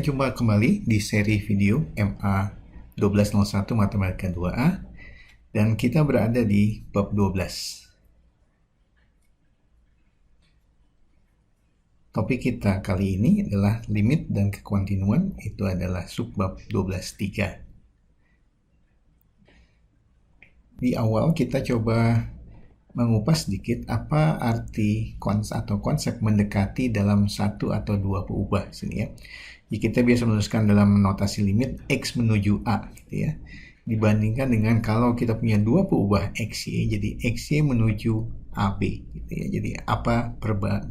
jumpa kembali di seri video MA 1201 Matematika 2A, dan kita berada di bab 12. Topik kita kali ini adalah limit dan kekontinuan, itu adalah subbab 12.3. Di awal kita coba mengupas sedikit apa arti konsep mendekati dalam satu atau dua peubah sini ya. Jadi kita biasa menuliskan dalam notasi limit X menuju A gitu ya. Dibandingkan dengan kalau kita punya dua peubah XY, jadi XY menuju AB gitu ya. Jadi apa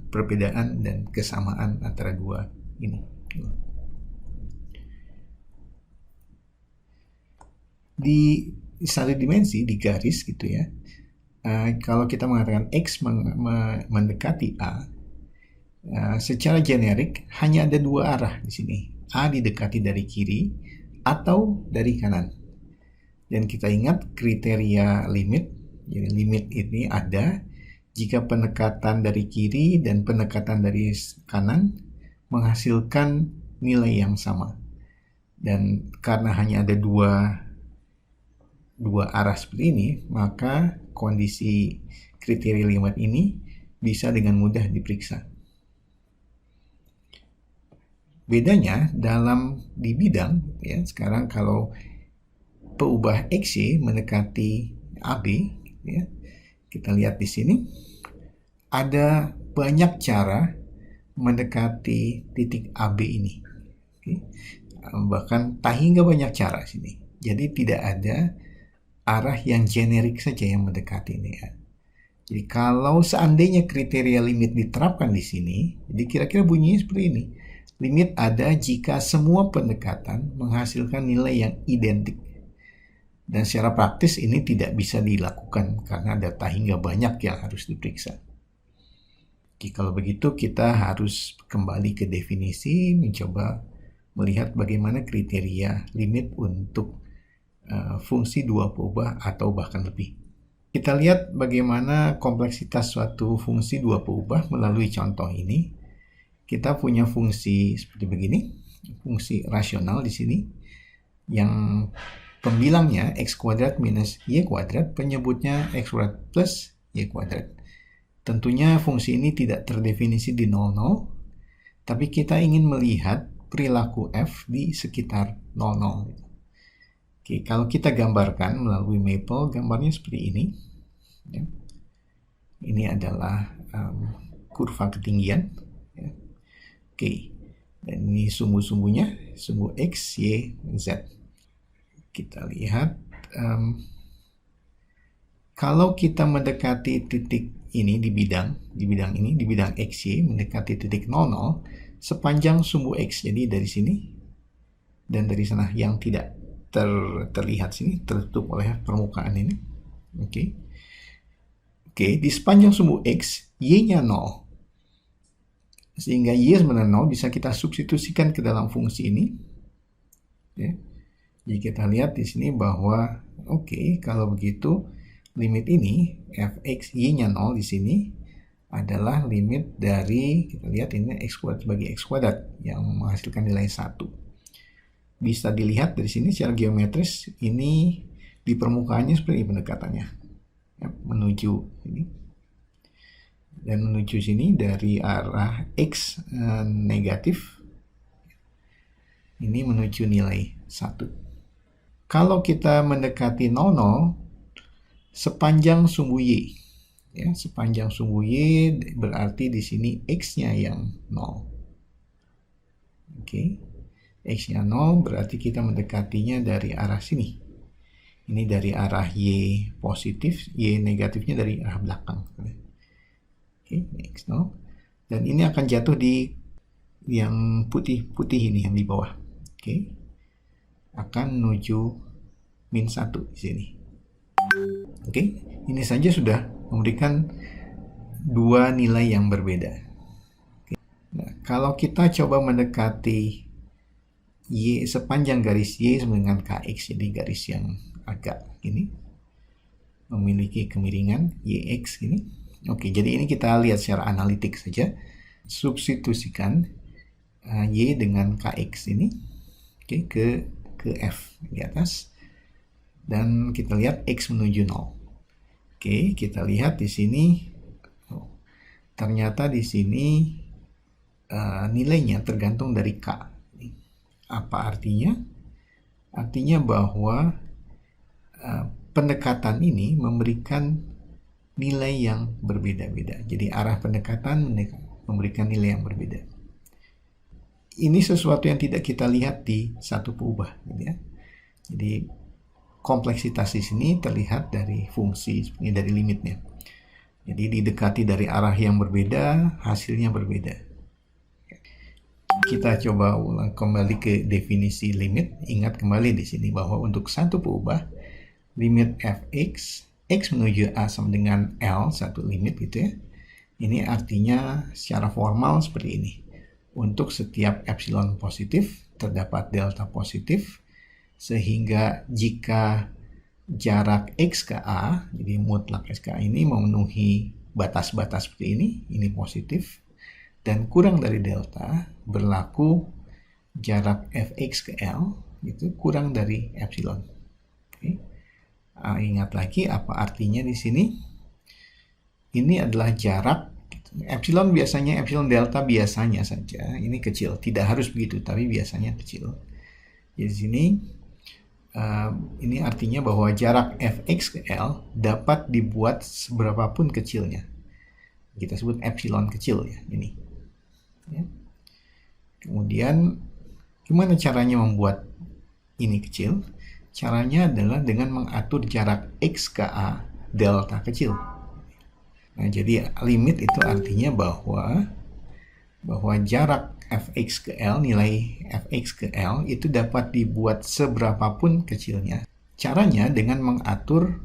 perbedaan dan kesamaan antara dua ini. Di satu dimensi, di garis gitu ya. Kalau kita mengatakan X mendekati A, secara generik hanya ada dua arah di sini. A didekati dari kiri atau dari kanan. Dan kita ingat kriteria limit. Jadi limit ini ada jika pendekatan dari kiri dan pendekatan dari kanan menghasilkan nilai yang sama. Dan karena hanya ada dua arah seperti ini, maka kondisi kriteria limit ini bisa dengan mudah diperiksa. Bedanya di bidang ya, sekarang kalau peubah XY mendekati AB ya, kita lihat di sini ada banyak cara mendekati titik AB ini. Bahkan tak hingga banyak cara sini. Jadi tidak ada arah yang generik saja yang mendekati ini ya. Jadi kalau seandainya kriteria limit diterapkan di sini, jadi kira-kira bunyinya seperti ini. Limit ada jika semua pendekatan menghasilkan nilai yang identik. Dan secara praktis ini tidak bisa dilakukan karena data hingga banyak yang harus diperiksa. Jadi kalau begitu kita harus kembali ke definisi, mencoba melihat bagaimana kriteria limit untuk fungsi dua peubah atau bahkan lebih. Kita lihat bagaimana kompleksitas suatu fungsi dua peubah melalui contoh ini. Kita punya fungsi seperti begini, fungsi rasional di sini, yang pembilangnya x kuadrat minus y kuadrat, penyebutnya x kuadrat plus y kuadrat. Tentunya fungsi ini tidak terdefinisi di 00, tapi kita ingin melihat perilaku f di sekitar 00. Oke, kalau kita gambarkan melalui maple, gambarnya seperti ini. Ya. Ini adalah kurva ketinggian. Ya. Oke, dan ini sumbu-sumbunya, sumbu X, Y, Z. Kita lihat, kalau kita mendekati titik ini di bidang X, Y, mendekati titik 00, sepanjang sumbu X, jadi dari sini dan dari sana yang tidak terlihat sini, tertutup oleh permukaan ini. Oke, di sepanjang sumbu X, Y-nya 0. Sehingga Y sebenarnya 0 bisa kita substitusikan ke dalam fungsi ini. Ya. Jadi kita lihat di sini bahwa kalau begitu limit ini fx Y-nya 0 di sini adalah limit dari, kita lihat ini x kuadrat bagi x kuadrat yang menghasilkan nilai 1. Bisa dilihat dari sini secara geometris, ini di permukaannya seperti pendekatannya ya, menuju ini dan menuju sini dari arah x negatif, ini menuju nilai 1. Kalau kita mendekati 00 sepanjang sumbu y ya, sepanjang sumbu y berarti di sini x-nya yang 0. X-nya 0 berarti kita mendekatinya dari arah sini. Ini dari arah Y positif, Y negatifnya dari arah belakang. X 0. Dan ini akan jatuh di yang putih ini, yang di bawah. Akan menuju min 1 di sini. Ini saja sudah memberikan dua nilai yang berbeda. Nah, kalau kita coba mendekati Y sepanjang garis Y dengan KX, jadi garis yang agak ini memiliki kemiringan YX ini. Jadi ini kita lihat secara analitik saja. Substitusikan Y dengan Kx ini, oke, ke F di atas, dan kita lihat X menuju 0. Oke, kita lihat di sini, ternyata di sini nilainya tergantung dari K. Apa artinya? Artinya bahwa pendekatan ini memberikan nilai yang berbeda-beda. Jadi arah pendekatan memberikan nilai yang berbeda. Ini sesuatu yang tidak kita lihat di satu peubah, gitu ya. Jadi kompleksitas di sini terlihat dari fungsi, dari limitnya. Jadi didekati dari arah yang berbeda, hasilnya berbeda. Kita coba ulang kembali ke definisi limit. Ingat kembali di sini bahwa untuk satu peubah, limit fx, x menuju a sama dengan L, satu limit gitu ya. Ini artinya secara formal seperti ini. Untuk setiap epsilon positif, terdapat delta positif, sehingga jika jarak x ke a, jadi mutlak x ke a ini memenuhi batas-batas seperti ini positif, dan kurang dari delta, berlaku jarak fx ke L itu kurang dari epsilon. Oke. Ingat lagi apa artinya di sini? Ini adalah jarak. Epsilon biasanya, epsilon delta biasanya saja ini kecil, tidak harus begitu, tapi biasanya kecil. Di sini ini artinya bahwa jarak fx ke L dapat dibuat seberapapun kecilnya. Kita sebut epsilon kecil ya ini. Ya. Kemudian gimana caranya membuat ini kecil? Caranya adalah dengan mengatur jarak x ke a delta kecil. Nah, jadi limit itu artinya bahwa jarak fx ke L, nilai fx ke L itu dapat dibuat seberapapun kecilnya. Caranya dengan mengatur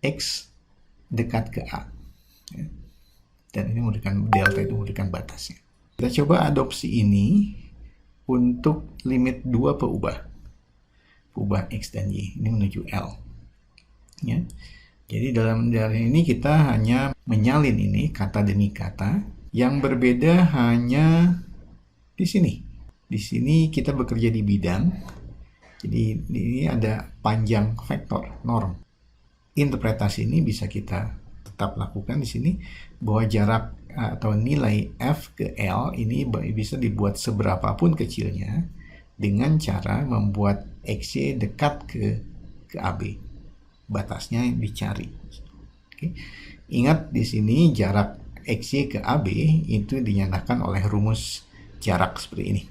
x dekat ke a. Ya. Dan ini memberikan delta, itu memberikan batasnya. Kita coba adopsi ini untuk limit dua peubah x dan y, ini menuju L. Ya. Jadi dalam ini kita hanya menyalin ini kata demi kata. Yang berbeda hanya di sini. Di sini kita bekerja di bidang. Jadi ini ada panjang vektor norm. Interpretasi ini bisa kita tetap lakukan di sini, bahwa jarak atau nilai f ke L ini bisa dibuat seberapapun kecilnya dengan cara membuat xy dekat ke AB. Batasnya dicari. Oke. Ingat di sini jarak xy ke AB itu dinyatakan oleh rumus jarak seperti ini.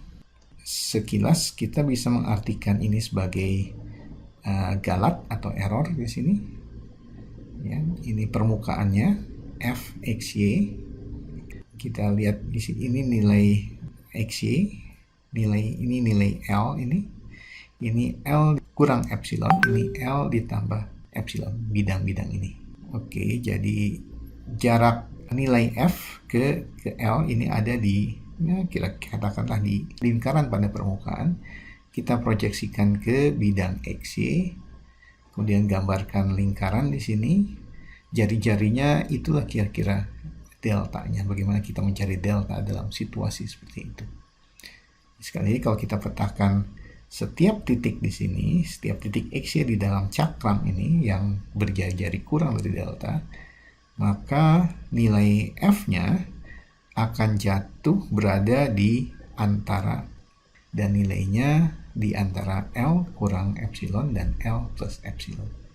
Sekilas kita bisa mengartikan ini sebagai galat atau error di sini. Ya, ini permukaannya f xy. Kita lihat di sini, ini nilai xy, ini nilai L ini L kurang epsilon, ini L ditambah epsilon, bidang-bidang ini. Oke, jadi jarak nilai f ke L ini ada di, ya, katakanlah di lingkaran pada permukaan. Kita proyeksikan ke bidang xy, kemudian gambarkan lingkaran di sini. Jari-jarinya itulah kira-kira deltanya, bagaimana kita mencari delta dalam situasi seperti itu. Sekali lagi, kalau kita petakan setiap titik di sini, setiap titik xy di dalam cakram ini yang berjari-jari kurang dari delta, maka nilai f-nya akan jatuh berada di antara, dan nilainya di antara L kurang epsilon dan L plus epsilon.